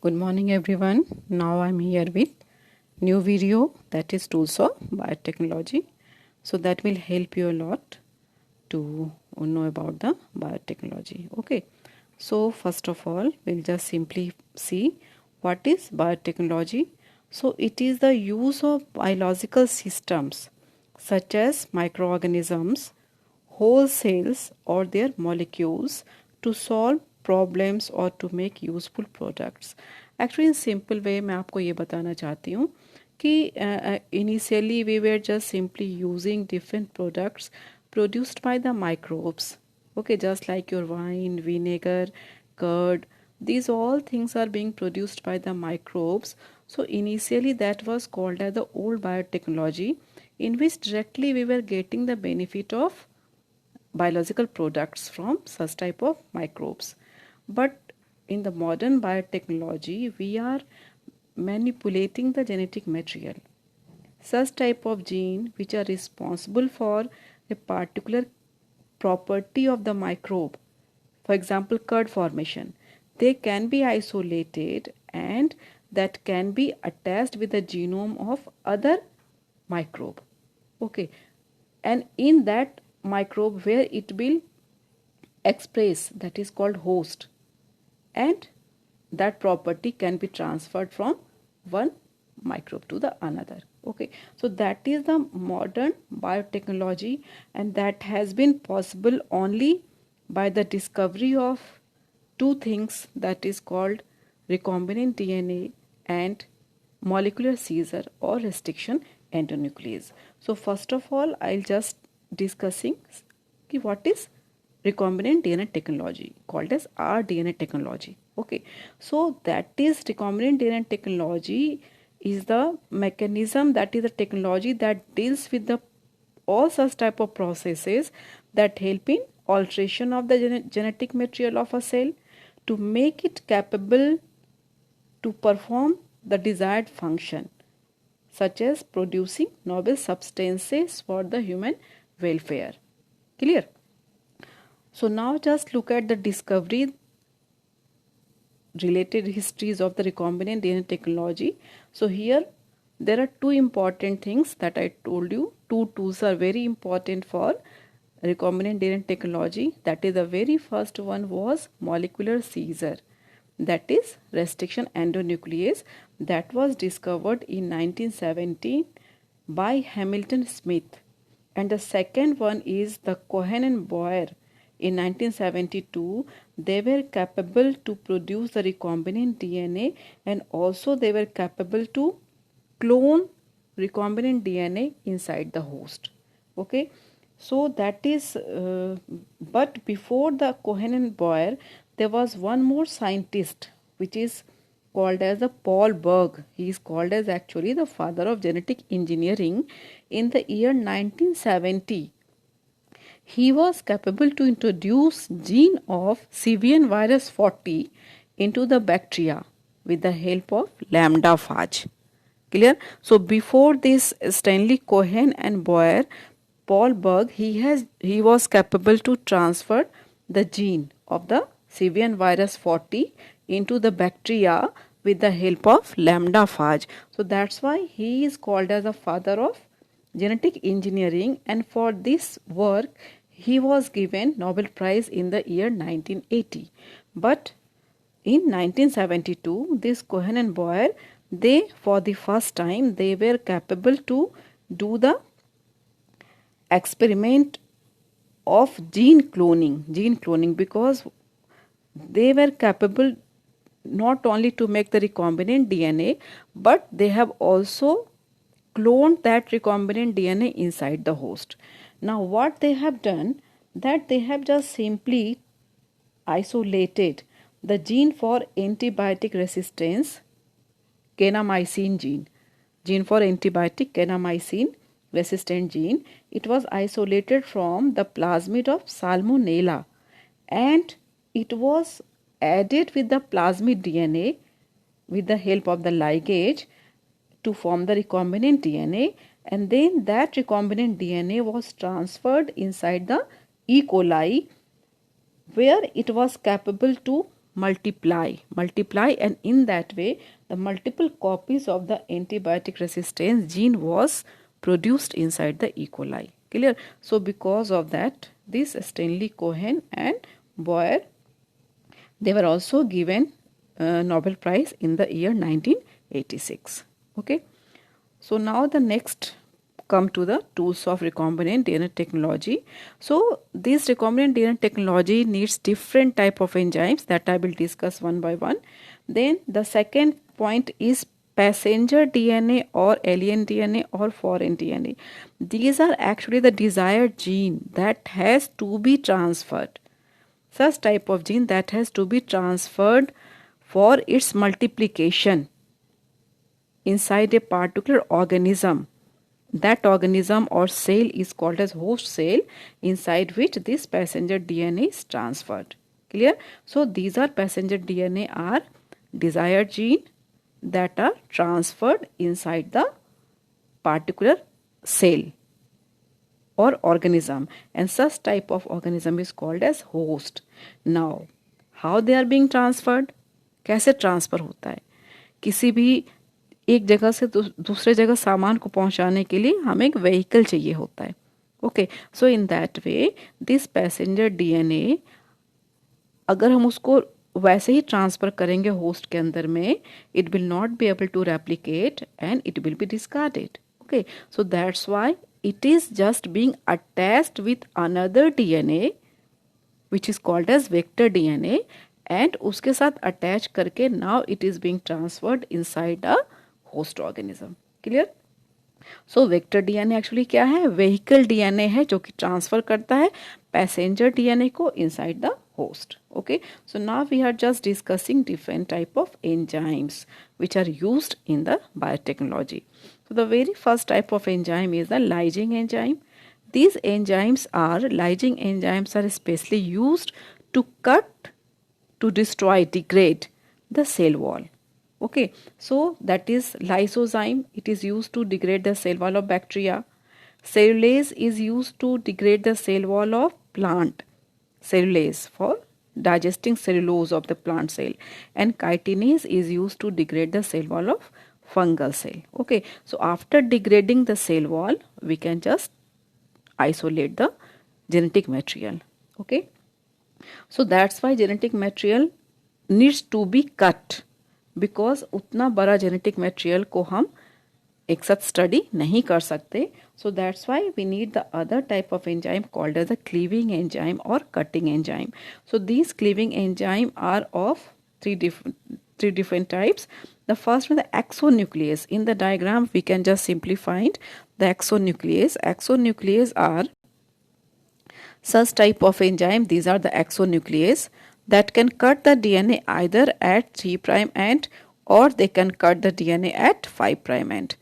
Good morning everyone. Now I'm here with new video, that is tools of biotechnology. So that will help you a lot to know about the biotechnology. Okay. So first of all, we'll just simply see what is biotechnology. So it is the use of biological systems such as microorganisms, whole cells or their molecules to solve problems or to make useful products. Actually in simple way मैं आपको ये बताना चाहती हूँ कि initially we were just simply using different products produced by the microbes. Okay, just like your wine, vinegar, curd, these all things are being produced by the microbes. So initially that was called as the old biotechnology, in which directly we were getting the benefit of biological products from such type of microbes. But in the modern biotechnology, we are manipulating the genetic material, such type of gene which are responsible for a particular property of the microbe. For example, curd formation, they can be isolated and that can be attached with the genome of other microbe. Okay, and in that microbe where it will express, that is called host, and that property can be transferred from one microbe to the another. Okay, so that is the modern biotechnology, and that has been possible only by the discovery of two things, that is called recombinant DNA and molecular scissor or restriction endonuclease. So first of all, I'll just discussing what is recombinant DNA technology, called as rDNA technology. Okay, so that is recombinant DNA technology is the mechanism, that is the technology that deals with the all such type of processes that help in alteration of the genetic material of a cell to make it capable to perform the desired function, such as producing novel substances for the human welfare. Clear? So now just look at the discovery related histories of the recombinant DNA technology. So here there are two important things that I told you. Two tools are very important for recombinant DNA technology. That is, the very first one was molecular scissor, that is restriction endonuclease, that was discovered in 1917 by Hamilton Smith. And the second one is the Cohen and Boyer. In 1972, they were capable to produce the recombinant DNA, and also they were capable to clone recombinant DNA inside the host. Okay, so that is, but before the Cohen and Boyer, there was one more scientist which is called as the Paul Berg. He is called as actually the father of genetic engineering. In the year 1970, he was capable to introduce gene of Simian virus 40 into the bacteria with the help of lambda phage. Clear? So before this Stanley Cohen and Boyer, Paul Berg, he was capable to transfer the gene of the Simian virus 40 into the bacteria with the help of lambda phage. So that's why he is called as the father of genetic engineering, and for this work he was given Nobel Prize in the year 1980. But in 1972, this Cohen and Boyer, they for the first time they were capable to do the experiment of gene cloning, because they were capable not only to make the recombinant DNA, but they have also cloned that recombinant DNA inside the host. Now what they have done, that they have just simply isolated the gene for antibiotic resistance, kanamycin gene for antibiotic kanamycin resistant gene. It was isolated from the plasmid of Salmonella, and it was added with the plasmid DNA with the help of the ligase to form the recombinant DNA, and then that recombinant DNA was transferred inside the E. coli, where it was capable to multiply, and in that way the multiple copies of the antibiotic resistance gene was produced inside the E. coli. Clear? So because of that, this Stanley Cohen and Boyer, they were also given Nobel Prize in the year 1986. Okay. So now the next come to the tools of recombinant DNA technology. So this recombinant DNA technology needs different type of enzymes that I will discuss one by one. Then the second point is passenger DNA or alien DNA or foreign DNA. These are actually the desired gene that has to be transferred. Such type of gene that has to be transferred for its multiplication inside a particular organism. That organism or cell is called as host cell, inside which this passenger DNA is transferred. Clear? So these are passenger DNA are desired gene that are transferred inside the particular cell or organism, and such type of organism is called as host. Now how they are being transferred? कैसे transfer होता है? किसी भी एक जगह से दूसरे जगह सामान को पहुंचाने के लिए हमें एक व्हीकल चाहिए होता है. Okay, so in that way this passenger DNA, अगर हम उसको वैसे ही ट्रांसफर करेंगे होस्ट के अंदर में, it will not be able to replicate and it will be discarded. Okay, so that's why it is just being attached with another DNA which is called as vector DNA, and उसके साथ attach करके now it is being transferred inside a host organism. Clear? So vector DNA actually क्या है? Vehicle DNA है जो कि transfer करता है passenger DNA को inside the host. Okay, so now we are just discussing different type of enzymes which are used in the biotechnology. So the very first type of enzyme is the lysing enzyme. These enzymes are especially used to cut, to destroy, degrade the cell wall. Okay, so that is lysozyme. It is used to degrade the cell wall of bacteria. Cellulase is used to degrade the cell wall of plant. Cellulase for digesting cellulose of the plant cell, and chitinase is used to degrade the cell wall of fungal cell. Okay, so after degrading the cell wall, we can just isolate the genetic material. Okay, so that's why genetic material needs to be cut, because उतना बड़ा genetic material को हम एक साथ study नहीं कर सकते. So that's why we need the other type of enzyme called as a cleaving enzyme or cutting enzyme. So these cleaving enzyme are of three different types. The first one, the exonuclease. In the diagram we can just simply find the exonuclease. Exonuclease are such type of enzyme. These are the exonuclease that can cut the DNA either at 3' end, or they can cut the DNA at 5' end,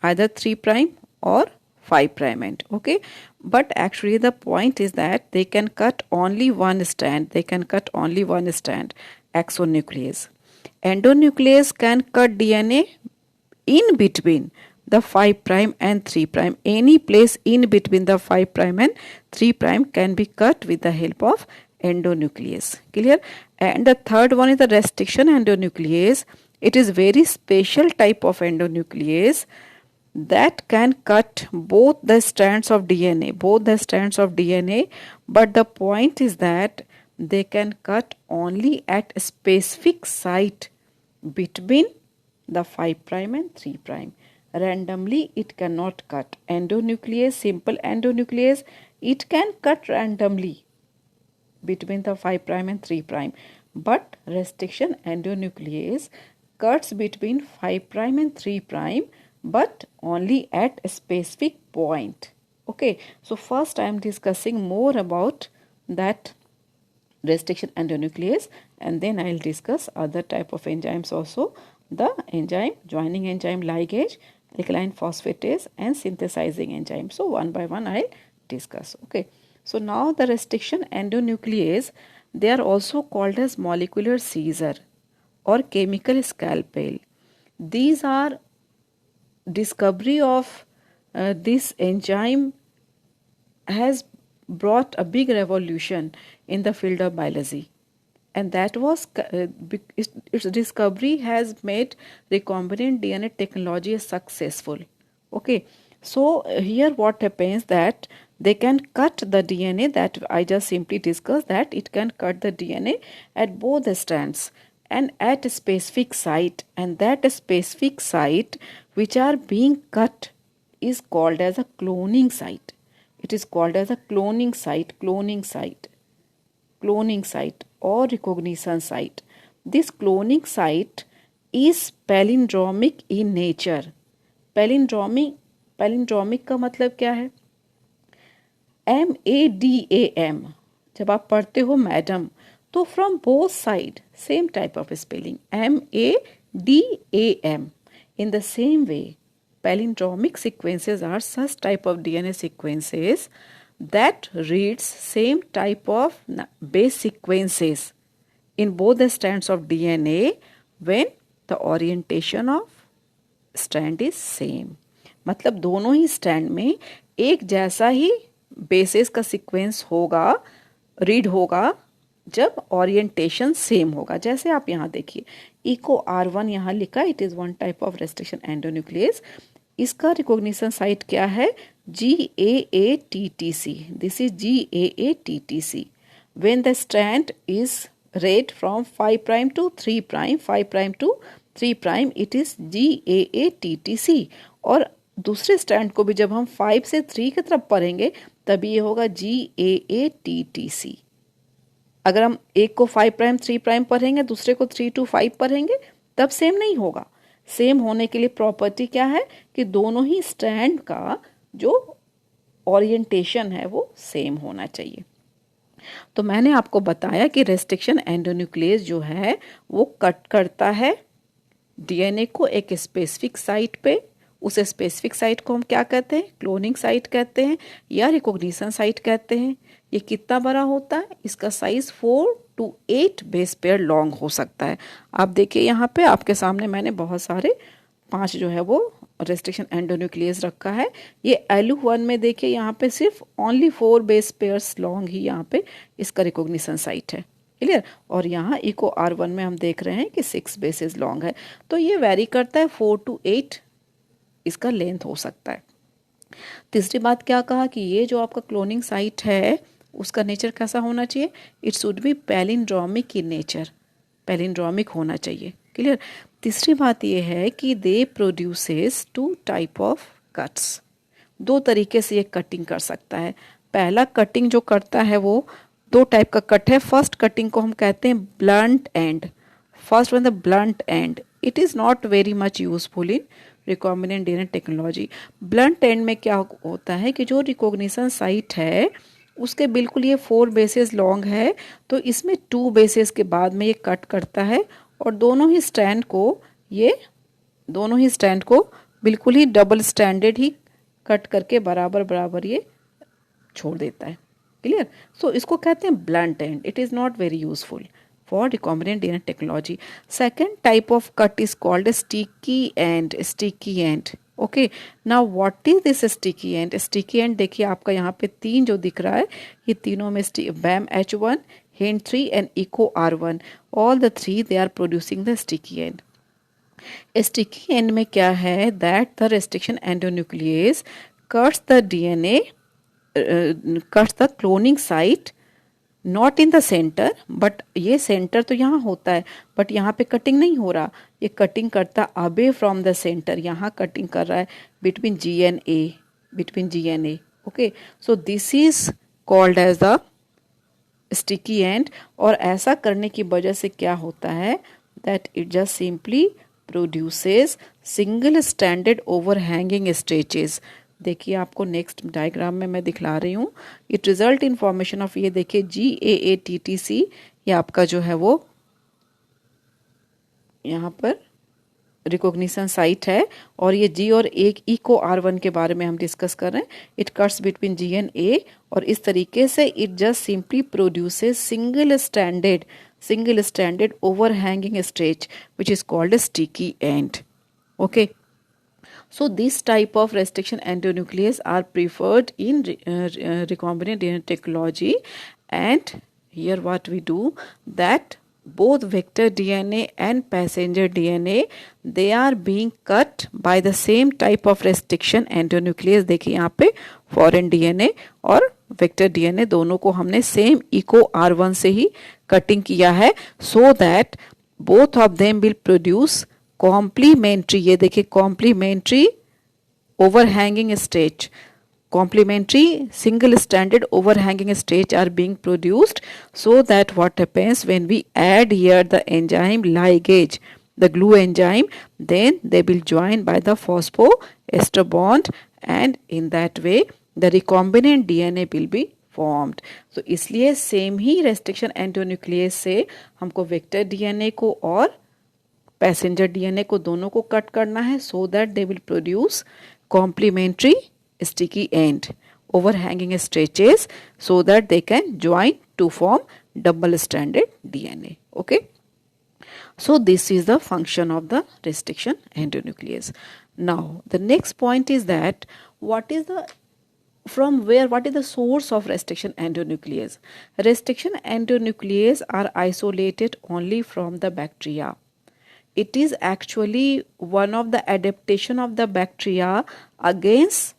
either 3' or 5' end. Okay, but actually the point is that they can cut only one strand. Exonuclease. Endonuclease can cut DNA in between the 5' and 3'. Any place in between the 5' and 3' can be cut with the help of endonuclease. Clear? And the third one is the restriction endonuclease. It is very special type of endonuclease that can cut both the strands of DNA, but the point is that they can cut only at a specific site between the 5' and 3'. Randomly it cannot cut. Endonuclease, simple endonuclease, it can cut randomly between the 5' and 3', but restriction endonuclease cuts between 5' and 3', but only at a specific point. Okay, so first I am discussing more about that restriction endonuclease, and then I will discuss other type of enzymes also, the enzyme, joining enzyme ligase, alkaline phosphatase, and synthesizing enzyme. So one by one I will discuss. Okay, so now the restriction endonuclease, they are also called as molecular scissor or chemical scalpel. These are discovery of this enzyme has brought a big revolution in the field of biology. and that was its discovery has made recombinant DNA technology successful. Okay, so here what happens that they can cut the DNA that I just simply discussed, that it can cut the DNA at both the strands and at a specific site, and that specific site which are being cut is called as a cloning site. It is called as a cloning site or recognition site. This cloning site is palindromic in nature. Palindromic का मतलब क्या है? MADAM जब आप पढ़ते हो madam, तो from both side same type of spelling, MADAM. In the same way, palindromic sequences are such type of DNA sequences that reads same type of base sequences in both the strands of DNA when the orientation of strand is same. मतलब दोनों ही strand में एक जैसा ही basis का sequence होगा, read होगा जब orientation same होगा. जैसे आप यहाँ देखिए इको R1 यहाँ लिखा, it is one type of restriction endonuclease. इसका रिकॉग्निशन साइट क्या है? GAATTC. This is GAATTC. When the strand is read from 5 prime to 3 prime, 5 prime to 3 prime, it is GAATTC. और दूसरे स्ट्रैंड को भी जब हम 5 से 3 की तरफ पढ़ेंगे तभी ये होगा GAATTC. अगर हम एक को 5 प्राइम 3 प्राइम पढ़ेंगे, दूसरे को 3 to 5 पढ़ेंगे, तब सेम नहीं होगा. सेम होने के लिए प्रॉपर्टी क्या है कि दोनों ही स्ट्रैंड का जो ओरिएंटेशन है वो सेम होना चाहिए. तो मैंने आपको बताया कि रेस्ट्रिक्शन एंडोन्यूक्लियस जो है वो कट करता है डीएनए को एक स्पेसिफिक साइट पे. उस स्पेसिफिक साइट को हम क्या कहते हैं? क्लोनिंग साइट कहते हैं या रिकॉग्निशन साइट कहते हैं. ये कितना बड़ा होता है? इसका size 4 to 8 base pair long हो सकता है. आप देखिए यहाँ पे आपके सामने मैंने बहुत सारे 5 जो है वो रेस्ट्रिक्शन एंडोन्यूक्लियस रखा है. ये LU1 में देखिए यहाँ पे सिर्फ ओनली 4 बेस पेयर्स लॉन्ग ही यहाँ पे इसका रिकॉग्निशन साइट है. क्लियर? और यहाँ इको R1 में हम देख रहे हैं कि 6 बेसेस लॉन्ग है. तो ये वेरी करता है, 4 to 8 इसका लेंथ हो सकता है. तीसरी बात क्या कहा कि ये जो आपका क्लोनिंग साइट है उसका नेचर कैसा होना चाहिए? It should B palindromic in nature. Palindromic होना चाहिए. क्लियर? तीसरी बात ये है कि दे प्रोड्यूसेस 2 टाइप ऑफ कट्स. 2 तरीके से ये कटिंग कर सकता है. पहला कटिंग जो करता है वो 2 टाइप का कट है. फर्स्ट कटिंग को हम कहते हैं blunt and. First one the blunt and. It is not very much useful in recombinant DNA technology. Blunt and में क्या होता है कि जो रिकॉग्निशन साइट है उसके बिल्कुल ये 4 बेसेस लॉन्ग है, तो इसमें 2 बेसेस के बाद में ये कट करता है और दोनों ही स्ट्रैंड को बिल्कुल ही डबल स्टैंडर्ड ही कट करके बराबर बराबर ये छोड़ देता है. क्लियर? सो इसको कहते हैं blunt and. It is not very useful for recombinant DNA technology. Second type of cut is called a sticky end. Okay, now what is this sticky end? Sticky end देखिए आपका यहाँ पे 3 जो दिख रहा है, ये तीनों में BAM H1, HIND3 and ECO R1, all the 3 they are producing the sticky end. Sticky end में क्या है? That the restriction endonuclease cuts the DNA, cuts the cloning site not in the centre. But ये centre तो यहाँ होता है, but यहाँ पे कटिंग नहीं हो रहा. ये कटिंग करता अवे फ्रॉम द सेंटर. यहाँ कटिंग कर रहा है between GNA. Okay, so this is called as the sticky end. और ऐसा करने की वजह से क्या होता है that it just simply produces single standard overhanging stretches. देखिए आपको नेक्स्ट डायग्राम में मैं दिखला रही हूँ. It result in formation of, ये देखिए GAATTC, ये आपका जो है वो यहाँ पर रिकॉग्निशन साइट है. और ये G और एक इको R1 के बारे में हम डिस्कस कर रहे हैं. It cuts between G and A और इस तरीके से it just simply produces single standard overhanging stretch which is called sticky and. Okay, so this type of restriction endonuclease are preferred in recombinant DNA technology. And here what we do that both vector DNA and passenger DNA, they are being cut by the same type of restriction endonuclease. देखिए यहाँ पे foreign DNA और vector DNA दोनों को हमने same eco R1 से ही cutting किया है, so that both of them will produce complementary, ये देखिए complementary overhanging stage, complementary single stranded overhanging stage are being produced, so that what happens when we add here the enzyme ligase, the glue enzyme, then they will join by the phosphoester bond, and in that way the recombinant DNA will be formed. So इसलिए same ही restriction endonuclease से हमको vector DNA को और passenger DNA को दोनों को cut करना है, so that they will produce complementary sticky end overhanging stretches, so that they can join to form double stranded DNA. Okay, so this is the function of the restriction endonuclease. Now the next point is that what is the source of restriction endonuclease? Restriction endonuclease are isolated only from the bacteria. It is actually one of the adaptation of the bacteria against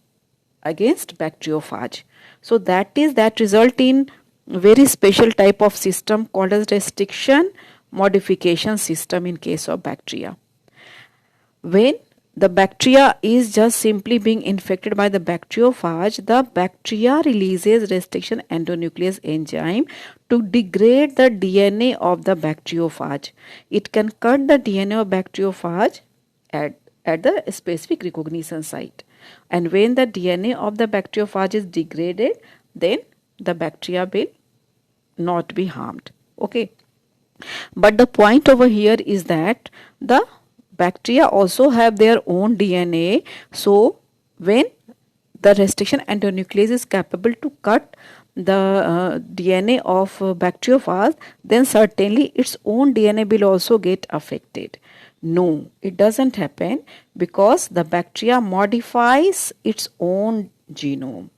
bacteriophage. So that result in very special type of system called as restriction modification system in case of bacteria. When the bacteria is just simply being infected by the bacteriophage, the bacteria releases restriction endonuclease enzyme to degrade the DNA of the bacteriophage. It can cut the DNA of bacteriophage at the specific recognition site. And when the DNA of the bacteriophage is degraded, then the bacteria will not be harmed. Okay. But the point over here is that the bacteria also have their own DNA. So when the restriction endonuclease is capable to cut the DNA of bacteriophage, then certainly its own DNA will also get affected. No, it doesn't happen, because the bacteria modifies its own genome.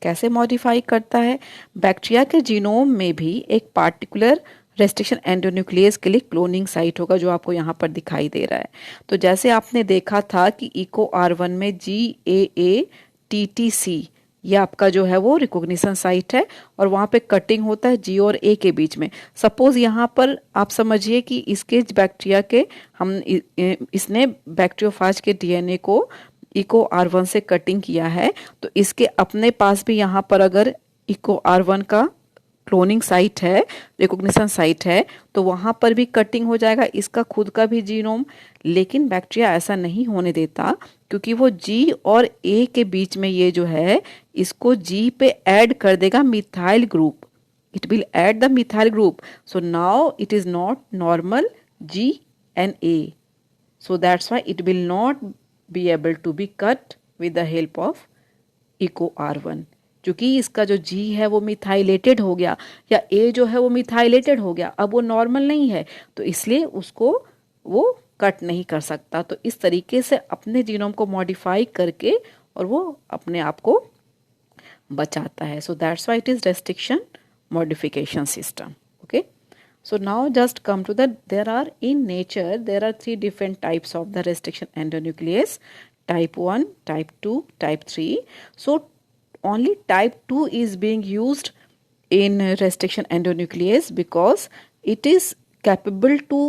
कैसे modify करता है? Bacteria के genome में भी एक particular restriction endonuclease के लिए cloning site होगा, जो आपको यहाँ पर दिखाई दे रहा है. तो जैसे आपने देखा था कि इको R1 में GAATTC ये आपका जो है वो रिकॉग्निशन साइट है, और वहाँ पे कटिंग होता है G और A के बीच में. सपोज यहाँ पर आप समझिए कि इसके बैक्टीरिया के इसने बैक्टीरियोफाज के डीएनए को इको R1 से कटिंग किया है, तो इसके अपने पास भी यहाँ पर अगर इको R1 का क्लोनिंग साइट है, रिकॉग्निशन साइट है, तो वहाँ पर भी कटिंग हो जाएगा इसका खुद का भी जीनोम. लेकिन बैक्टीरिया ऐसा नहीं होने देता, क्योंकि वो G और A के बीच में ये जो है इसको G पे ऐड कर देगा methyl group. It will add the methyl group. So now it is not normal G and A. So that's why it will not be able to be cut with the help of Eco R1. क्योंकि इसका जो G है वो methylated हो गया, या A जो है वो मिथाइलेटेड हो गया, अब वो नॉर्मल नहीं है, तो इसलिए उसको वो कट नहीं कर सकता. तो इस तरीके से अपने जीनोम को मॉडिफाई करके और वो अपने आप को बचाता है. So that's why it is restriction modification system. Okay, so now just come to there are in nature there are 3 different types of the restriction endonuclease: type 1, type 2, type 3. So only type 2 is being used in restriction endonuclease because it is capable to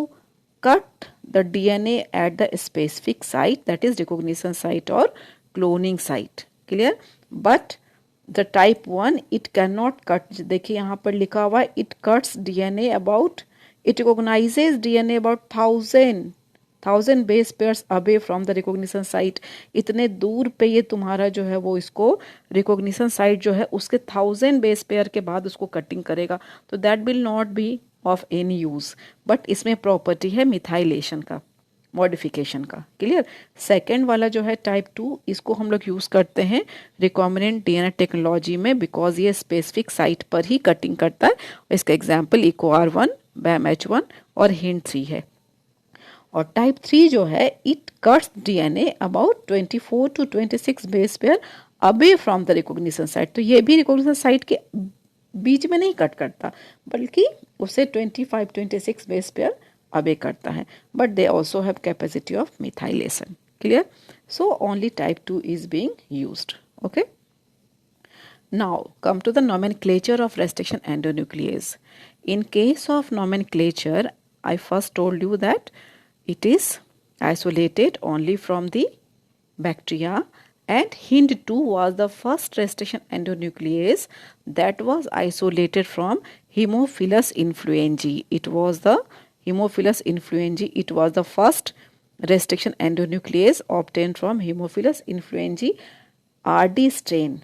cut the DNA at the specific site, that is recognition site or cloning site. Clear? But the type 1 it cannot cut. देखिए यहाँ पर लिखा हुआ है it cuts DNA about, it recognizes DNA about 1000 base pairs away from the recognition site. इतने दूर पे ये तुम्हारा जो है वो इसको रिकॉग्निशन साइट जो है उसके 1000 बेस पेयर के बाद उसको कटिंग करेगा. तो that will not B of any use. But इसमें प्रॉपर्टी है मिथाइलेशन का, मॉडिफिकेशन का. क्लियर? सेकेंड वाला जो है टाइप 2, इसको हम लोग यूज करते हैं रिकॉम्बिनेंट डीएनए टेक्नोलॉजी में, बिकॉज ये स्पेसिफिक साइट पर ही कटिंग करता है. इसका एग्जाम्पल इको R1, BAM-H1 और HIND3 है. और टाइप 3 जो है it cuts DNA about 24 to 26 base pair away from the recognition site. तो ये भी रिकॉग्निशन साइट के बीच में नहीं कट करता, बल्कि उसे 25-26 बेस पेयर अवे करता है. But they also have capacity of methylation. Clear? So only type 2 is being used. Okay. Now come to the nomenclature of restriction endonuclease. In case of nomenclature, I first told you that it is isolated only from the bacteria, and Hind2 was the first restriction endonuclease that was isolated from Haemophilus influenzae. It was the Haemophilus influenzae. It was the first restriction endonuclease obtained from Haemophilus influenzae RD strain.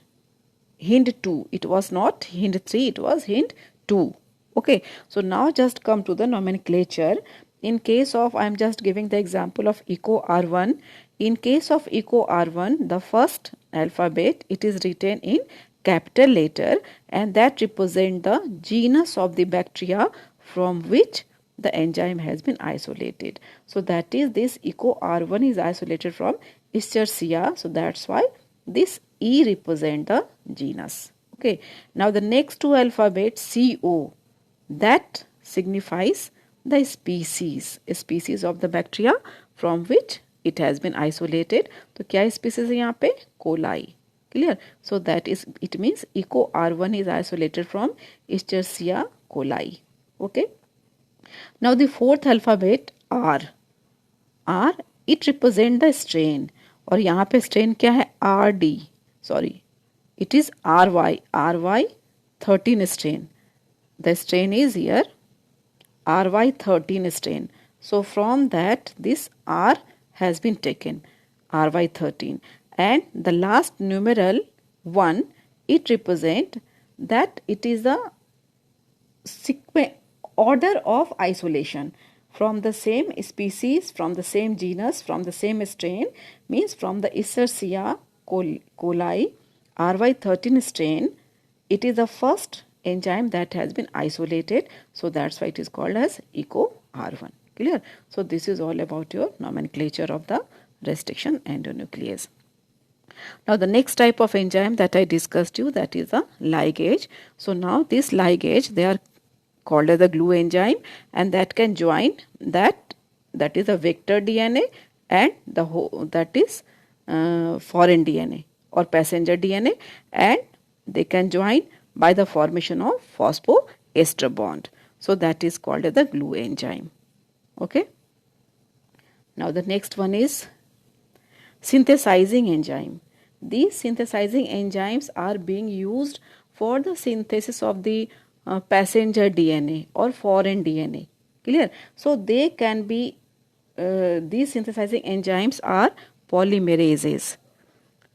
Hind2. It was not Hind3, it was Hind2. Okay, so now just come to the nomenclature. In case of, I am just giving the example of EcoR1. In case of EcoR1, the first alphabet, it is written in capital letter, and that represent the genus of the bacteria from which the enzyme has been isolated. So that is, this EcoR1 is isolated from Escherichia, so that's why this E represent the genus. Okay, now the next two alphabets, CO, that signifies the species of the bacteria from which it has been isolated. तो क्या species है यहाँ पे? Coli. Clear? So that is, it means EcoR1 is isolated from Escherichia coli. Okay. Now the fourth alphabet, R. R, it represent the strain. और यहाँ पे strain क्या है? RD. Sorry, it is RY13 strain. The strain is here RY13 strain. So from that, this R has been taken, RY13, and the last numeral 1, it represent that it is the order of isolation from the same species, from the same genus, from the same strain, means from the Escherichia coli RY13 strain, it is the first enzyme that has been isolated, so that's why it is called as EcoR1. Clear? So this is all about your nomenclature of the restriction endonuclease. Now the next type of enzyme that I discussed you, that is the ligase. So now this ligase, they are called as the glue enzyme, and that can join that is a vector DNA and the that is foreign DNA or passenger DNA, and they can join by the formation of phosphoester bond. So that is called as the glue enzyme. Okay. Now the next one is synthesizing enzyme. These synthesizing enzymes are being used for the synthesis of the passenger DNA or foreign DNA. Clear? So they can be, these synthesizing enzymes are polymerases.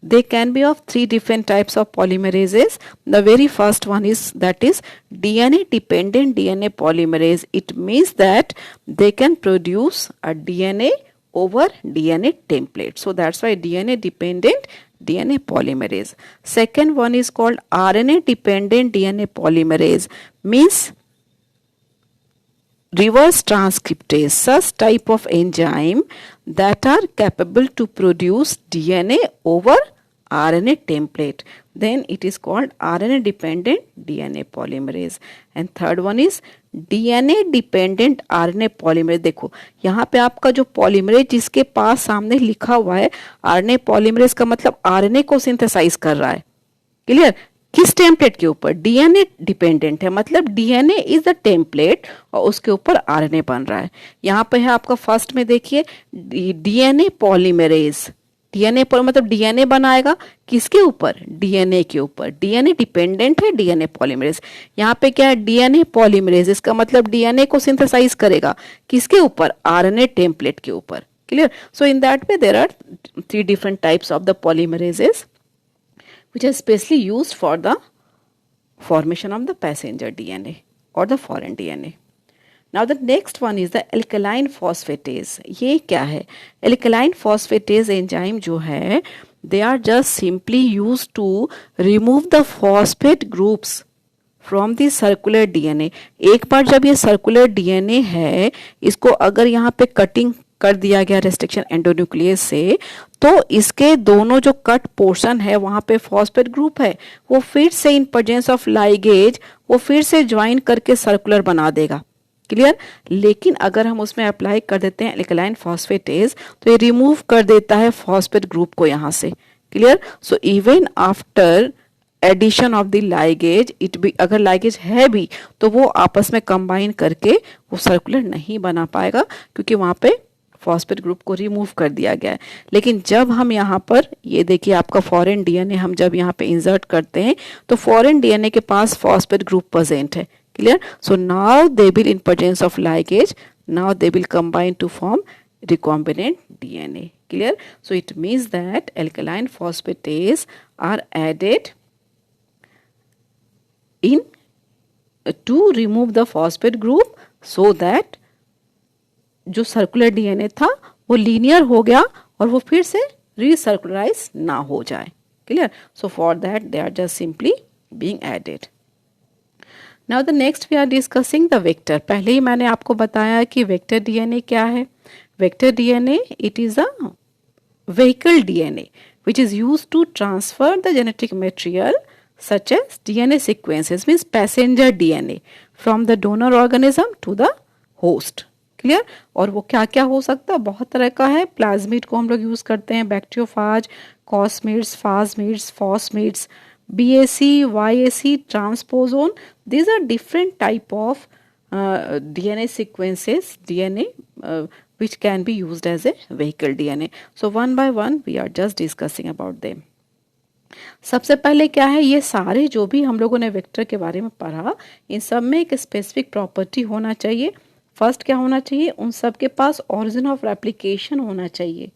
They can be of three different types of polymerases. The very first one is, that is DNA dependent DNA polymerase. It means that they can produce a DNA over DNA template. So that's why DNA dependent DNA polymerase. Second one is called RNA dependent DNA polymerase, means reverse transcriptase, such type of enzyme that are capable to produce DNA over RNA template. Then it is called RNA dependent DNA polymerase. And third one is DNA dependent RNA polymerase. देखो यहाँ पे आपका जो polymerase जिसके पास सामने लिखा हुआ है RNA polymerase का मतलब RNA को सिंथेसाइज कर रहा है. क्लियर? किस टेम्पलेट के ऊपर? डीएनए डिपेंडेंट है, मतलब डीएनए इज द टेम्पलेट और उसके ऊपर आरएनए बन रहा है. यहाँ पे है आपका फर्स्ट में देखिए डीएनए पॉलीमरेज. डीएनए पर मतलब डीएनए बनाएगा किसके ऊपर? डीएनए के ऊपर. डीएनए डिपेंडेंट है डीएनए पॉलीमरेज. यहाँ पे क्या है? डीएनए पॉलीमरेज, इसका मतलब डीएनए को सिंथेसाइज करेगा किसके ऊपर? आरएनए टेम्पलेट के ऊपर. Clear? So in that way there are three different types of the polymerases which are specially used for the formation of the passenger DNA or the foreign DNA. Now the next one is the alkaline phosphatase. ये क्या है? Alkaline phosphatase enzyme जो है, they are just simply used to remove the phosphate groups from the circular DNA. एक बार जब ये circular DNA है, इसको अगर यहाँ पे कटिंग कर दिया गया रेस्ट्रिक्शन एंडोन्यूक्लियस से, तो इसके दोनों जो कट पोर्शन है वहां पे फॉस्फेट ग्रुप है, वो फिर से इन प्रेजेंस ऑफ लाइगेज वो फिर से ज्वाइन करके सर्कुलर बना देगा। क्लियर। लेकिन अगर हम उसमें अप्लाई कर देते हैं एल्कलाइन फॉस्फेटेज तो ये रिमूव कर देता है फॉस्फेट ग्रुप को यहां से। Clear. So even after addition of the ligase it भी, अगर लाइगेज है भी तो वो आपस में कंबाइन करके वो सर्कुलर नहीं बना पाएगा, क्योंकि वहां पे फॉस्फेट ग्रुप को रिमूव कर दिया गया है। लेकिन जब हम यहाँ पर ये देखिए आपका फॉरेन डीएनए हम जब यहाँ पे इंसर्ट करते हैं तो फॉरेन डीएनए के पास फॉस्फेट ग्रुप प्रेजेंट है। Clear. So now they will in presence of ligase, now they will combine to form recombinant DNA. Clear? So it means that alkaline phosphatase are added in to remove the phosphate group so that जो circular DNA था वो linear हो गया और वो फिर से रीसर्कुलराइज ना हो जाए। Clear. So for that they are just simply being added. Now the next we are discussing the vector. पहले ही मैंने आपको बताया कि वेक्टर डीएनए क्या है। Vector DNA it is a vehicle DNA which is used to transfer the genetic material such as DNA sequences, means passenger DNA from the donor organism to the host. Clear. और वो क्या क्या हो सकता है, बहुत तरह का है। प्लाज्मिड को हम लोग यूज करते हैं, bacteriophage, cosmids, phasmids, fosmids, BAC, YAC, transposon, these are different type of DNA sequences, DNA which can be used as a vehicle DNA. So one by one we are just discussing about them. सबसे पहले क्या है, ये सारे जो भी हम लोगों ने वेक्टर के बारे में पढ़ा, इन सब में एक स्पेसिफिक प्रॉपर्टी होना चाहिए। फर्स्ट क्या होना चाहिए, उन सब के पास ऑरिजिन ऑफ रेप्लिकेशन होना चाहिए।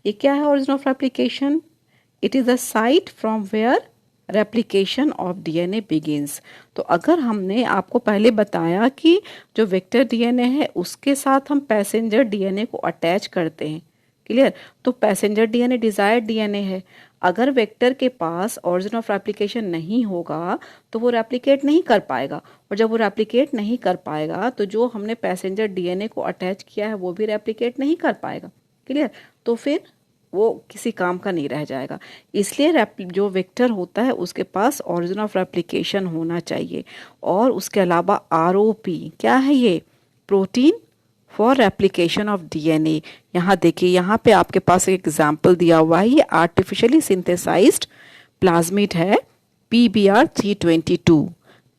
ये क्या है origin of replication? It is the site from where replication of DNA begins. तो अगर हमने आपको पहले बताया कि जो वेक्टर डीएनए है उसके साथ हम पैसेंजर डीएनए को अटैच करते हैं। क्लियर। तो पैसेंजर डीएनए डिजायर्ड डीएनए है। अगर वेक्टर के पास ऑरिजिन ऑफ रेप्लिकेशन नहीं होगा तो वो रेप्लिकेट नहीं कर पाएगा, और जब वो रेप्लिकेट नहीं कर पाएगा तो जो हमने पैसेंजर डीएनए को अटैच किया है वो भी रेप्लिकेट नहीं कर पाएगा। क्लियर। तो फिर वो किसी काम का नहीं रह जाएगा। इसलिए जो वेक्टर होता है उसके पास ऑरिजिन ऑफ रेप्लिकेशन होना चाहिए। और उसके अलावा ROP क्या है, ये protein for replication of DNA. यहाँ देखिए, यहाँ पे आपके पास एक एग्जाम्पल दिया हुआ है, ये आर्टिफिशियली सिंथेसाइज्ड प्लाज्मिड है PBr322।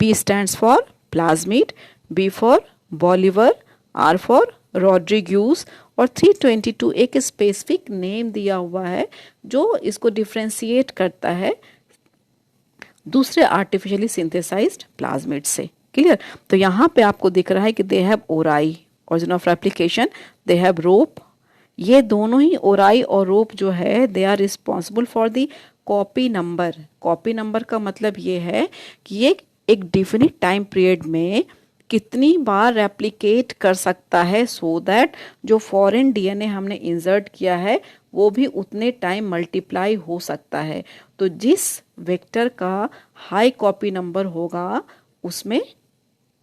P stands for plasmid, B for Bolivar, R for Rodriguez और 322 एक स्पेसिफिक नेम दिया हुआ है जो इसको डिफ्रेंशिएट करता है दूसरे आर्टिफिशियली सिंथेसाइज्ड प्लाज्मिड से। क्लियर। तो यहाँ पे आपको दिख रहा है कि they have ori, origin of replication, they have rop. ये दोनों ही ओराई और रोप जो है they are responsible for the copy number. Copy number का मतलब ये है कि ये एक डिफिनिट टाइम पीरियड में कितनी बार रेप्लिकेट कर सकता है, सो दैट जो फॉरेन डीएनए हमने इंसर्ट किया है वो भी उतने टाइम मल्टीप्लाई हो सकता है। तो जिस वेक्टर का हाई कॉपी नंबर होगा उसमें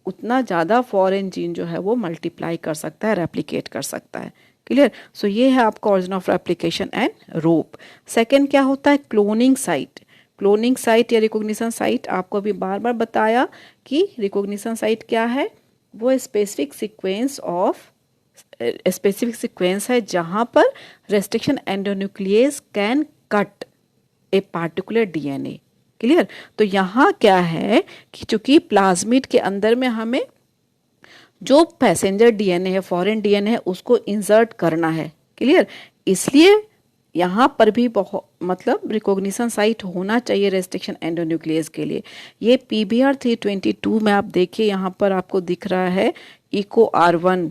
उतना ज़्यादा फॉरेन जीन जो है वो मल्टीप्लाई कर सकता है, रेप्लिकेट कर सकता है। क्लियर। सो ये है आपका origin of replication and rope. Second क्या होता है, क्लोनिंग साइट। क्लोनिंग साइट या रिकॉग्निशन साइट, आपको अभी बार बार बताया कि रिकॉग्निशन साइट क्या है, वो स्पेसिफिक सीक्वेंस है जहां पर restriction endonuclease can cut a particular DNA. Clear. तो यहाँ क्या है कि चूंकि प्लाज्मिड के अंदर में हमें जो पैसेंजर डीएनए है, फॉरेन डीएनए है, उसको इंसर्ट करना है। क्लियर। इसलिए यहाँ पर भी बहुत मतलब रिकॉग्निशन साइट होना चाहिए रेस्ट्रिक्शन एंडोन्यूक्लियस के लिए। ये PBr322 में आप देखिए, यहाँ पर आपको दिख रहा है इको R1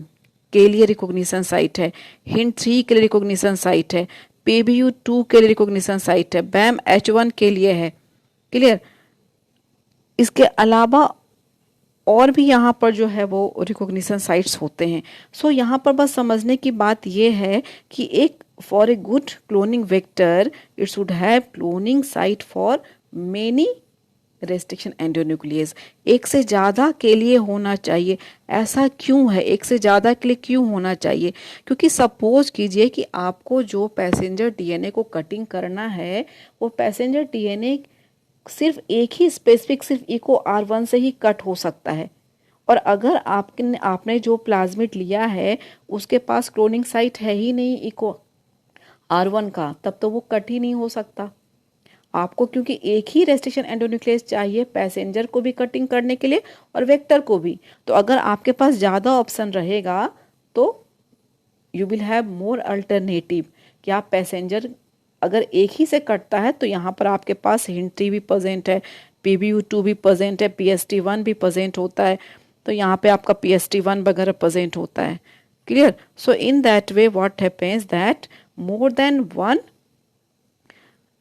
के लिए रिकॉग्निशन साइट है, HINT3 के लिए रिकॉग्निशन साइट है, PBU2 के लिए रिकॉग्निशन साइट है, BAMH1 के लिए है। क्लियर। इसके अलावा और भी यहाँ पर जो है वो रिकॉग्निशन साइट्स होते हैं। सो यहाँ पर बस समझने की बात ये है कि एक for a good cloning vector it should have cloning site for many restriction endonuclease. एक से ज़्यादा के लिए होना चाहिए। ऐसा क्यों है, एक से ज़्यादा के लिए क्यों होना चाहिए? क्योंकि सपोज कीजिए कि आपको जो पैसेंजर डीएनए को कटिंग करना है, वो पैसेंजर डीएनए सिर्फ एक ही स्पेसिफिक सिर्फ इको R1 से ही कट हो सकता है। और अगर आपने जो प्लाज्मिड लिया है उसके पास क्लोनिंग साइट है ही नहीं इको R1 का, तब तो वो कट ही नहीं हो सकता आपको, क्योंकि एक ही रेस्ट्रिक्शन एंडोन्यूक्लियस चाहिए पैसेंजर को भी कटिंग करने के लिए और वेक्टर को भी। तो अगर आपके पास ज़्यादा ऑप्शन रहेगा तो you will have more alternative कि आप पैसेंजर अगर एक ही से कटता है तो यहाँ पर आपके पास हिंट्री भी प्रेजेंट है, PBU2 भी प्रेजेंट है, PST1 भी प्रेजेंट होता है, तो यहाँ पे आपका PST1 वगैरह प्रेजेंट होता है। Clear? So in that way what happens that more than one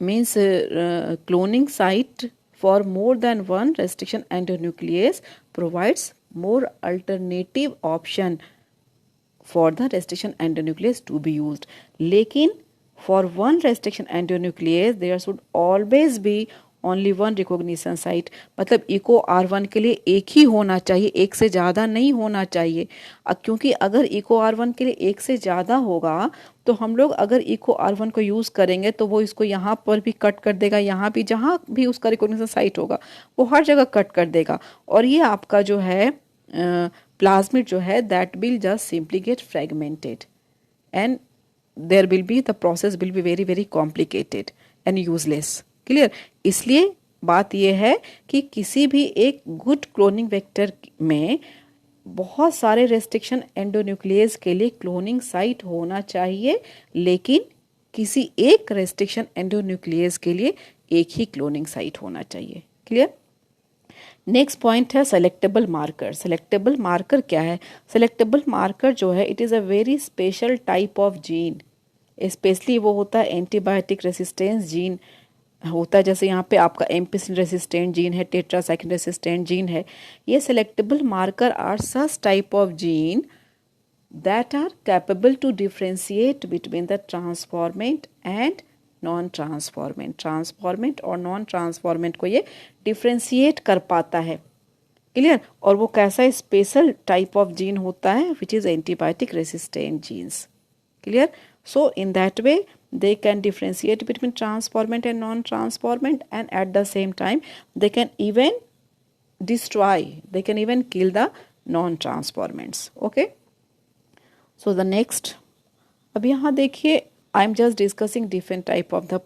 means cloning site for more than one restriction endonuclease provides more alternative option for the restriction endonuclease to be used. लेकिन for one restriction endonuclease there should always be only one recognition site, मतलब eco R1 के लिए एक ही होना चाहिए, एक से ज़्यादा नहीं होना चाहिए। क्योंकि अगर इको R1 के लिए एक से ज़्यादा होगा तो हम लोग अगर इको R1 को यूज़ करेंगे तो वो इसको यहाँ पर भी कट कर देगा, यहाँ भी जहाँ भी उसका रिकॉग्निशन साइट होगा वो हर जगह कट कर देगा, और ये आपका जो है प्लाज्मिड जो है that will just simply get fragmented and there will be the process will be very very complicated and useless. Clear? इसलिए बात यह है कि किसी भी एक गुड क्लोनिंग वेक्टर में बहुत सारे रेस्ट्रिक्शन एंडोन्यूक्लियस के लिए क्लोनिंग साइट होना चाहिए, लेकिन किसी एक रेस्ट्रिक्शन एंडोन्यूक्लियस के लिए एक ही क्लोनिंग साइट होना चाहिए। क्लियर? नेक्स्ट पॉइंट है सेलेक्टेबल मार्कर। सेलेक्टेबल मार्कर क्या है? सेलेक्टेबल मार्कर जो है it is a very special type of gene, specially वो होता है एंटीबायोटिक रेसिस्टेंस जीन होता है, जैसे यहाँ पे आपका एम्पिसिन रेसिस्टेंट जीन है, टेट्रासाइक्लिन रेसिस्टेंट जीन है। ये selectable marker are such type of gene that are capable to differentiate between the transformant and non transformant. Transformant और नॉन ट्रांसफॉर्मेंट को ये डिफ्रेंशिएट कर पाता है। क्लियर? और वो कैसा स्पेशल टाइप ऑफ जीन होता है which is antibiotic resistant genes. Clear? So in that way they can differentiate between transformant and non-transformant, and at the same time they can even they can even kill the non-transformants. Okay, so the next, अब यहाँ देखिए I am just discussing different type of the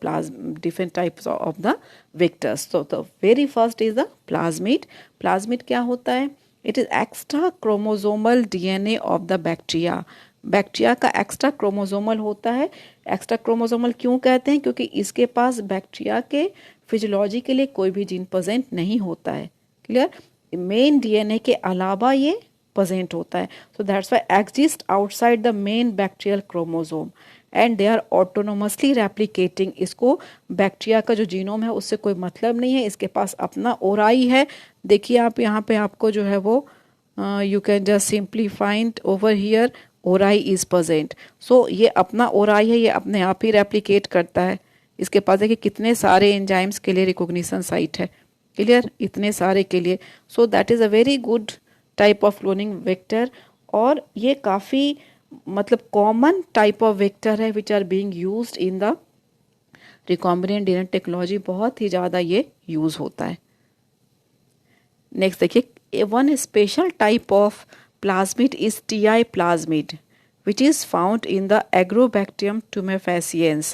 different types of the vectors. So the very first is the plasmid. Plasmid क्या होता है? It is extra chromosomal DNA of the bacteria. Bacteria का extra chromosomal होता है। Extra chromosomal क्यों कहते हैं? क्योंकि इसके पास बैक्टीरिया के फिजियोलॉजी के लिए कोई भी जीन प्रेजेंट नहीं होता है। क्लियर? मेन डीएनए के अलावा ये प्रेजेंट होता है, so that's why exist outside the main bacterial chromosome and they are autonomously replicating. इसको बैक्टीरिया का जो जीनोम है उससे कोई मतलब नहीं है, इसके पास अपना ओराई है। देखिए आप यहाँ पे आपको जो है वो you can just simply find over here ori is present. So ये अपना ओराई है, ये अपने आप ही रेप्लिकेट करता है। इसके पास देखिए कितने सारे एंजाइम्स के लिए रिकॉग्निशन साइट है। क्लियर? इतने सारे के लिए। So that is a very good type of cloning vector, और ये काफ़ी मतलब कॉमन टाइप ऑफ वेक्टर है which are being used in the recombinant DNA technology. बहुत ही ज़्यादा ये यूज़ होता है। नेक्स्ट देखिए, one special type of plasmid is TI plasmid, which is found in the Agrobacterium tumefaciens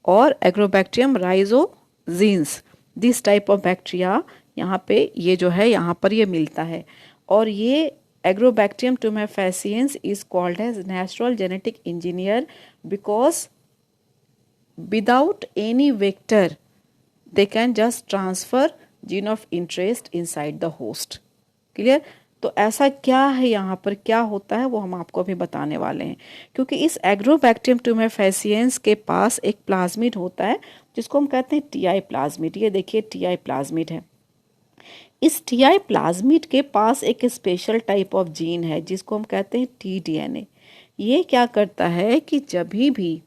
or Agrobacterium rhizogenes. This type of bacteria यहाँ पे ये जो है यहाँ पर ये मिलता है, और ये Agrobacterium tumefaciens is called as natural genetic engineer because without any vector they can just transfer gene of interest inside the host. Clear? तो ऐसा क्या है यहाँ पर, क्या होता है वो हम आपको अभी बताने वाले हैं। क्योंकि इस एग्रोबैक्टीरियम ट्यूमेफेसिएंस के पास एक प्लाज्मिड होता है जिसको हम कहते हैं टीआई प्लाज्मिड। ये देखिए टीआई प्लाज्मिड है। इस टीआई प्लाज्मिड के पास एक स्पेशल टाइप ऑफ जीन है जिसको हम कहते हैं टीडीएनए। ये क्या करता है कि जब भी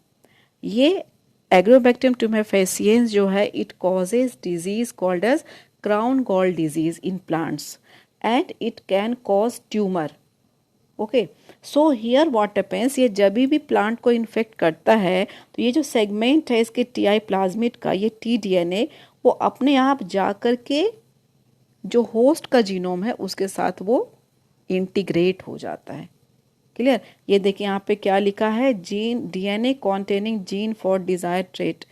ये एग्रोबैक्टीरियम ट्यूमेफेसिएंस जो है it causes disease called as crown gall disease in plants and it can cause tumor. Okay, so here what happens, ये जब भी प्लांट को इन्फेक्ट करता है तो ये जो सेगमेंट है इसके टीआई प्लाज्मिड का, ये टीडीएनए, वो अपने आप जा कर के जो होस्ट का जीनोम है उसके साथ वो इंटीग्रेट हो जाता है। क्लियर? ये देखिए यहाँ पे क्या लिखा है, gene DNA containing gene for desired trait.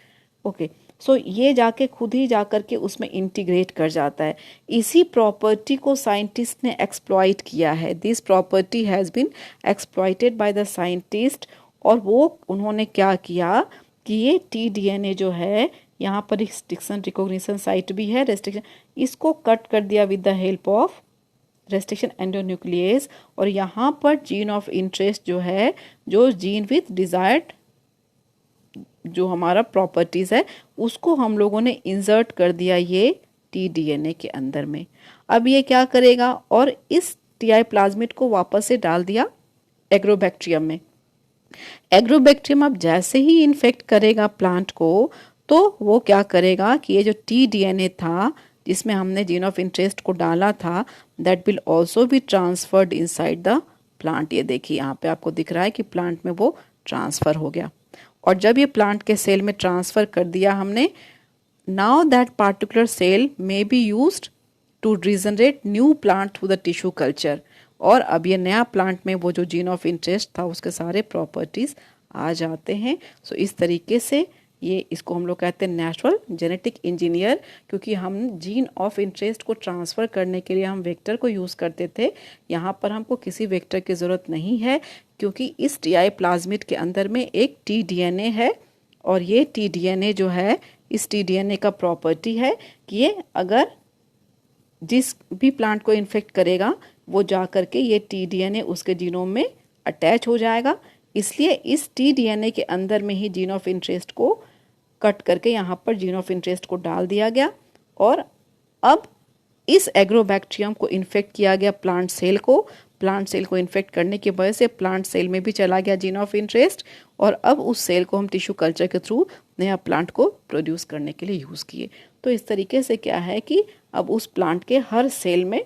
Okay, so ये जाके खुद ही जा कर के उसमें इंटीग्रेट कर जाता है। इसी प्रॉपर्टी को साइंटिस्ट ने एक्सप्लॉइट किया है। This property has been exploited by the scientist. और वो उन्होंने क्या किया कि ये टीडीएनए जो है, यहाँ पर रिस्ट्रिक्शन रिकॉग्निशन साइट भी है, रेस्ट्रिक्शन, इसको कट कर दिया with the help of restriction endonuclease. और यहाँ पर जीन ऑफ इंटरेस्ट जो है, जो जीन विथ डिजायर्ड जो हमारा प्रॉपर्टीज है, उसको हम लोगों ने इंसर्ट कर दिया ये टीडीएनए के अंदर में। अब ये क्या करेगा, और इस टीआई प्लाज्मिड को वापस से डाल दिया एग्रोबैक्टीरियम में। एग्रोबैक्टीरियम अब जैसे ही इन्फेक्ट करेगा प्लांट को, तो वो क्या करेगा कि ये जो टीडीएनए था जिसमें हमने जीन ऑफ इंटरेस्ट को डाला था, that will also be transferred inside the plant. ये देखिए यहाँ पे आपको दिख रहा है कि प्लांट में वो ट्रांसफर हो गया। और जब ये प्लांट के सेल में ट्रांसफर कर दिया हमने, now that particular cell may be used to regenerate new plant through the tissue culture. और अब ये नया प्लांट में वो जो जीन ऑफ इंटरेस्ट था उसके सारे प्रॉपर्टीज आ जाते हैं। सो इस तरीके से ये, इसको हम लोग कहते हैं नेचुरल जेनेटिक इंजीनियर, क्योंकि हम जीन ऑफ इंटरेस्ट को ट्रांसफ़र करने के लिए हम वेक्टर को यूज़ करते थे। यहाँ पर हमको किसी वेक्टर की ज़रूरत नहीं है, क्योंकि इस टीआई प्लाज्मिड के अंदर में एक टीडीएनए है। और ये टीडीएनए जो है, इस टीडीएनए का प्रॉपर्टी है कि ये अगर जिस भी प्लांट को इन्फेक्ट करेगा वो जा करके ये टीडीएनए उसके जीनोम में अटैच हो जाएगा। इसलिए इस टीडीएनए के अंदर में ही जीन ऑफ इंटरेस्ट को कट करके यहाँ पर जीन ऑफ इंटरेस्ट को डाल दिया गया। और अब इस एग्रोबैक्टीरियम को इन्फेक्ट किया गया प्लांट सेल को। प्लांट सेल को इन्फेक्ट करने की वजह से प्लांट सेल में भी चला गया जीन ऑफ इंटरेस्ट, और अब उस सेल को हम टिश्यू कल्चर के थ्रू नया प्लांट को प्रोड्यूस करने के लिए यूज़ किए। तो इस तरीके से क्या है कि अब उस प्लांट के हर सेल में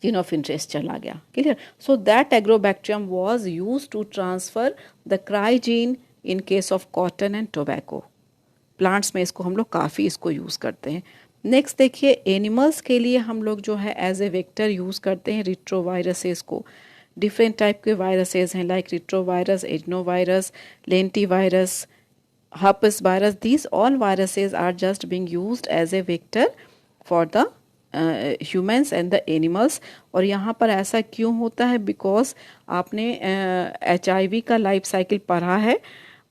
जीन ऑफ इंटरेस्ट चला गया। Clear? So that Agrobacterium was used to transfer the cry gene in case of cotton and tobacco. Plants में इसको हम लोग काफ़ी इसको यूज़ करते हैं। नेक्स्ट देखिए, एनिमल्स के लिए हम लोग जो है एज ए वेक्टर यूज़ करते हैं रिट्रोवायरसेस को। डिफरेंट टाइप के वायरसेस हैं, like retrovirus, adenovirus, lentivirus, herpes virus. These all viruses are just being used as a vector for the humans and the animals. और यहाँ पर ऐसा क्यों होता है? बिकॉज आपने HIV का लाइफ साइकिल पढ़ा है,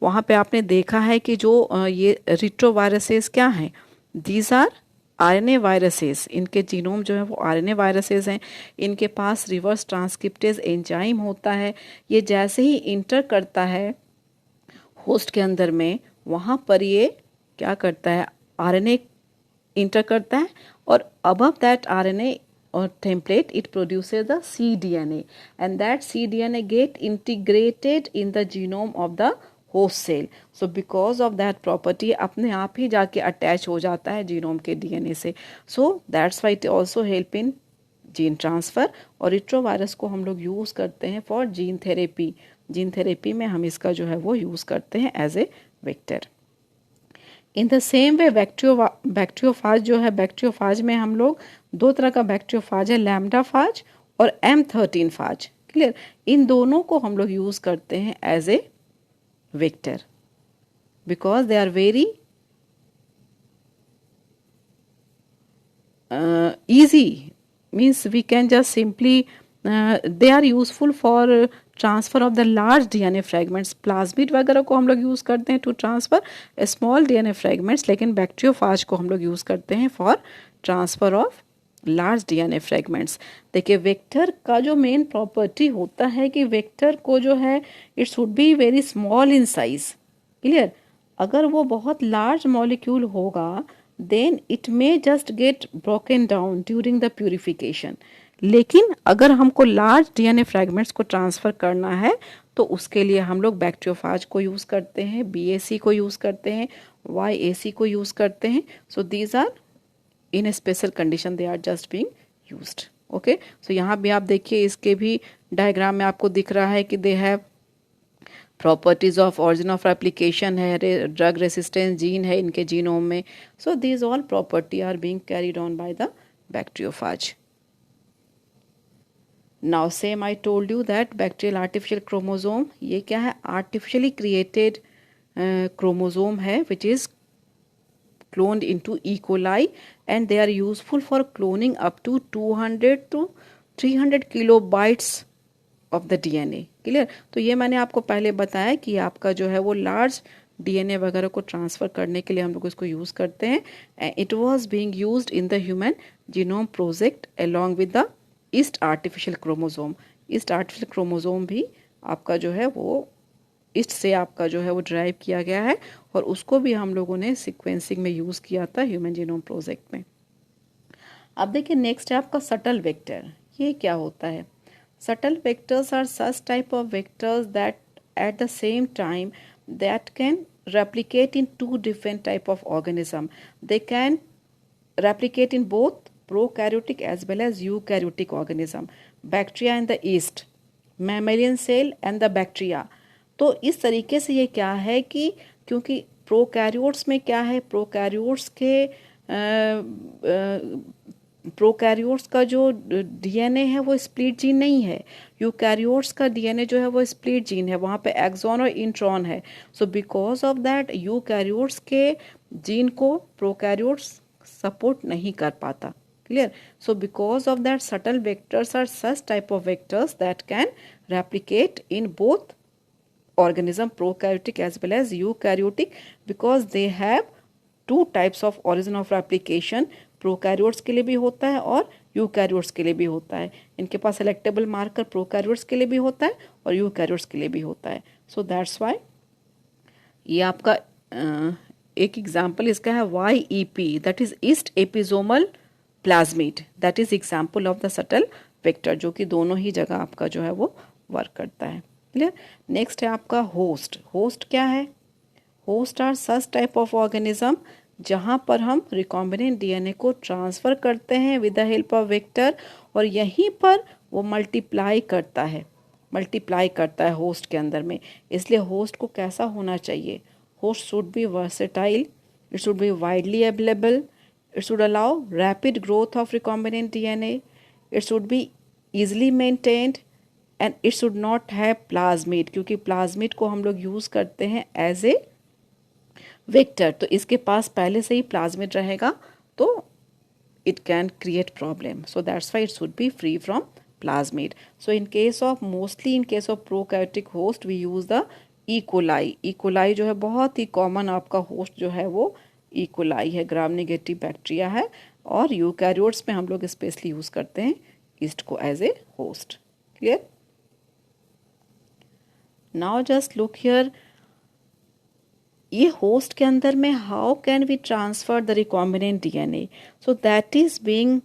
वहाँ पे आपने देखा है कि जो ये रिट्रोवायरसेस क्या हैं, दीज आर RNA वायरसेस। इनके जीनोम जो है वो RNA वायरसेस हैं। इनके पास रिवर्स ट्रांसक्रिप्टेज एंजाइम होता है। ये जैसे ही इंटर करता है होस्ट के अंदर में, वहाँ पर ये क्या करता है, RNA इंटर करता है, और above that RNA or template it produces the cDNA, and that cDNA get integrated in the genome of the host cell. So because of that property अपने आप ही जाके अटैच हो जाता है जीनोम के DNA से। So that's why it also help in gene transfer. और retrovirus को हम लोग यूज़ करते हैं for gene therapy. Gene therapy में हम इसका जो है वो यूज़ करते हैं as a vector. In the same way bacteriophage जो है, बैक्टीरियोफाज में हम लोग दो तरह का बैक्टीरियोफाज है, लैम्डाफाज और M13 फाज। क्लियर? इन दोनों को हम लोग यूज़ करते हैं as a vector because they are very easy, means we can just simply they are useful for transfer of the large DNA fragments. Plasmid वगैरह को हम लोग यूज़ करते हैं to transfer small DNA fragments, लेकिन bacteriophage को हम लोग यूज़ करते हैं for transfer of large DNA fragments। देखिए, वेक्टर का जो मेन प्रॉपर्टी होता है कि वेक्टर को जो है it should be very small in size. Clear? अगर वो बहुत लार्ज मॉलिक्यूल होगा then it may just get broken down during the purification। लेकिन अगर हमको लार्ज DNA फ्रैगमेंट्स को ट्रांसफ़र करना है तो उसके लिए हम लोग बैक्टीरियोफाज को यूज़ करते हैं, BAC को यूज़ करते हैं, YAC को यूज़ करते हैं। So these are in special condition they are just being used. Okay, so यहाँ भी आप देखिए, इसके भी डायग्राम में आपको दिख रहा है कि they have properties of origin of application है, ड्रग रेसिस्टेंस जीन है इनके जीनोम में। So these all property are being carried on by the bacteriophage. Now same I told you that bacterial artificial chromosome, ये क्या है, artificially created chromosome है which is cloned into E. coli, and they are useful for cloning up to 200 to 300 kilobytes of the DNA। Clear? तो ये मैंने आपको पहले बताया कि आपका जो है वो लार्ज DNA वगैरह को ट्रांसफ़र करने के लिए हम लोग इसको यूज़ करते हैं। It was being used in the human genome project along with the yeast artificial chromosome. Yeast artificial chromosome भी आपका जो है वो ईस्ट से आपका जो है वो ड्राइव किया गया है, और उसको भी हम लोगों ने सीक्वेंसिंग में यूज़ किया था ह्यूमन जीनोम प्रोजेक्ट में। अब देखिए नेक्स्ट है आपका सटल वेक्टर। ये क्या होता है? Shuttle vectors are such type of vectors that at the same time that can replicate in two different type of organism. They can replicate in both prokaryotic as well as eukaryotic organism. Bacteria in the yeast, mammalian cell and the bacteria. तो इस तरीके से ये क्या है कि क्योंकि prokaryotes में क्या है, प्रोकैरियोट्स का जो डीएनए है वो स्प्लिट जीन नहीं है। यूकैरियोट्स का डीएनए जो है वो स्प्लिट जीन है, वहाँ पे एक्सॉन और इंट्रॉन है। So because of that eukaryotes के जीन को प्रोकैरियोट्स सपोर्ट नहीं कर पाता। Clear? So because of that shuttle vectors are such type of vectors that can replicate in both organism, prokaryotic as well as eukaryotic, because they have two types of origin of replication. Prokaryotes के लिए भी होता है और eukaryotes के लिए भी होता है। इनके पास सेलेक्टेबल मार्कर प्रोकैरियोट्स के लिए भी होता है और यूकैरियोट्स के लिए भी होता है। सो दैट्स वाई ये आपका एक एग्जाम्पल इसका है YEP, that is yeast episomal plasmid, that is example of the shuttle vector, जो कि दोनों ही जगह आपका जो है वो वर्क करता है। क्लियर? नेक्स्ट है आपका होस्ट। होस्ट क्या है? Host are such type of organism जहाँ पर हम रिकॉम्बिनेंट डीएनए को ट्रांसफ़र करते हैं with the help of vector, और यहीं पर वो मल्टीप्लाई करता है होस्ट के अंदर में। इसलिए होस्ट को कैसा होना चाहिए? Host should be versatile, it should B widely available, it should allow rapid growth of recombinant DNA, it should be easily maintained, and it should not have plasmid, क्योंकि प्लाज्मिड को हम लोग यूज़ करते हैं एज ए वेक्टर। तो इसके पास पहले से ही प्लाज्मिड रहेगा तो it can create problem. So that's why it should be free from plasmid. So in case of prokaryotic host we use the E coli. E coli जो है बहुत ही कॉमन आपका होस्ट जो है वो ई कोलाई है, ग्राम नेगेटिव बैक्टीरिया है, और यूकैरियोट्स में हम लोग स्पेशली यूज़ करते हैं ईस्ट को as a host. Clear? Now just look here, ये होस्ट के अंदर में how can we transfer the recombinant DNA? So that is being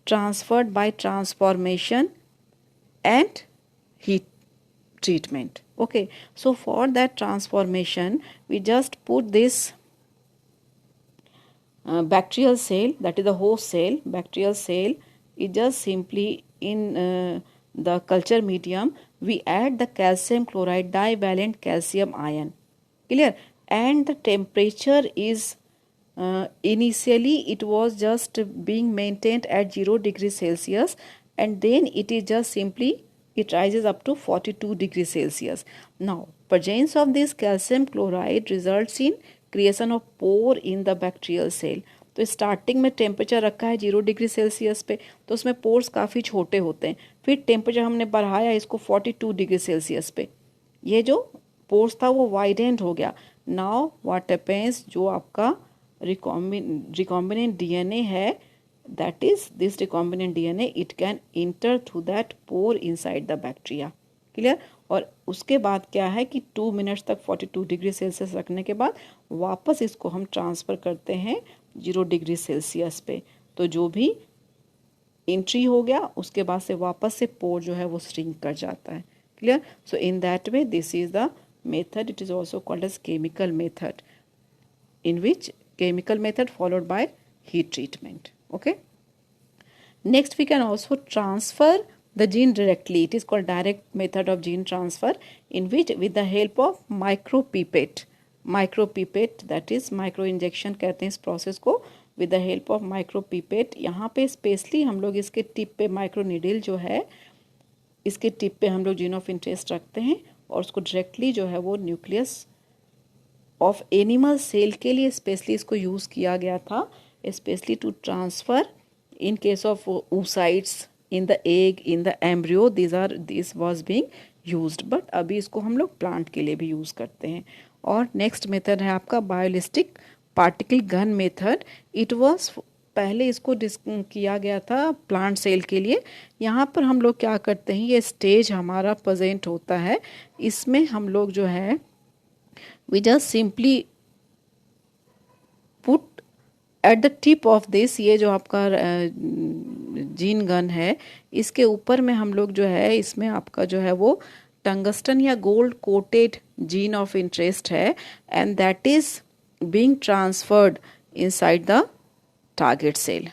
transferred by transformation and heat treatment. Okay, so for that transformation we just put this bacterial cell, that is the host cell, bacterial cell is just simply in the culture medium we add the calcium chloride divalent calcium ion. Clear? And the temperature is initially it was just being maintained at 0 degrees Celsius, and then it is just simply it rises up to 42 degrees Celsius. Now presence of this calcium chloride results in creation of pore in the bacterial cell. तो starting में temperature रखा है 0 degree Celsius पे, तो उसमें pores काफ़ी छोटे होते हैं। फिर टेम्परेचर हमने बढ़ाया इसको 42 डिग्री सेल्सियस पे, ये जो पोर्स था वो वाइडेंड हो गया। नाउ व्हाट हैपेंस, जो आपका रिकॉम्बिनेंट डीएनए है, that is this recombinant DNA, it can enter through that pore inside the bacteria. Clear? और उसके बाद क्या है कि 2 मिनट्स तक 42 डिग्री सेल्सियस रखने के बाद वापस इसको हम ट्रांसफ़र करते हैं 0 डिग्री सेल्सियस पे। तो जो भी एंट्री हो गया उसके बाद से वापस से पोर जो है वो श्रिंक कर जाता है। Clear? So in that way this is the method, it is also called as chemical method, in which chemical method followed by heat treatment. Okay. Next, we can also transfer the gene directly. It is called direct method of gene transfer, in which with the help of micropipette, that is micro injection कहते हैं इस process को, with the help of micropipette. यहाँ पे specially हम लोग इसके tip पे माइक्रो नीडल जो है, इसके टिप पे हम लोग जीन ऑफ इंटरेस्ट रखते हैं और उसको डायरेक्टली जो है वो न्यूक्लियस ऑफ एनिमल सेल के लिए स्पेशली इसको यूज़ किया गया था, specially to transfer in case of oocytes in the egg, in the embryo, this was being used. but अभी इसको हम लोग प्लांट के लिए भी यूज़ करते हैं. और नेक्स्ट मेथड है आपका biolistic particle gun method. It was पहले इसको किया गया था प्लांट सेल के लिए. यहाँ पर हम लोग क्या करते हैं, ये स्टेज हमारा प्रेजेंट होता है, इसमें हम लोग जो है we just simply put at the tip of this, ये जो आपका जीन गन है, इसके ऊपर में हम लोग जो है इसमें आपका जो है वो टंगस्टन या gold coated gene of interest है, and that is being transferred inside the target cell,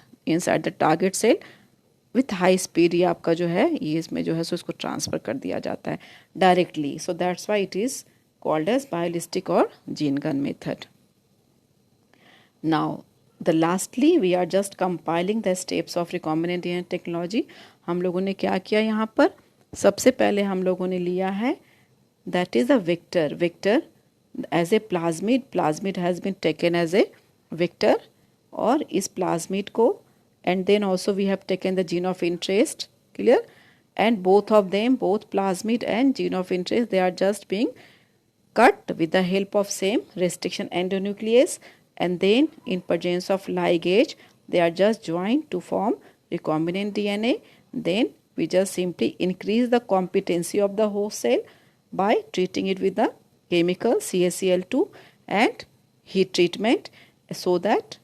with high speed. ये आपका जो है ये इसमें जो है सो इसको ट्रांसफर कर दिया जाता है directly. So that's why it is called as biolistic or gene gun method. Now the lastly we are just compiling the steps of recombinant DNA technology. हम लोगों ने क्या किया यहाँ पर, सबसे पहले हम लोगों ने लिया है that is a vector as a plasmid has been taken as a vector, और इस plasmid को and then also we have taken the gene of interest, clear, and both of them, both plasmid and gene of interest, they are just being cut with the help of same restriction endonuclease, and then in presence of ligase they are just joined to form recombinant DNA. Then we just simply increase the competency of the host cell by treating it with the chemical CaCl2 and heat treatment, so that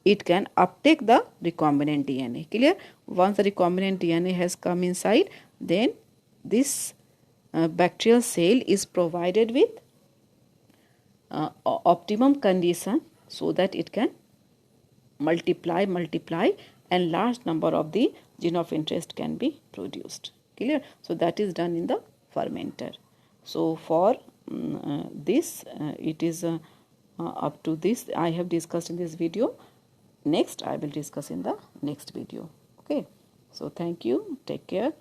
it can uptake the recombinant DNA. Clear? Once the recombinant DNA has come inside, then this bacterial cell is provided with optimum condition so that it can multiply and large number of the gene of interest can be produced. Clear? So that is done in the fermenter. So for this it is up to this I have discussed in this video. Next I will discuss in the next video. Okay, so thank you, take care.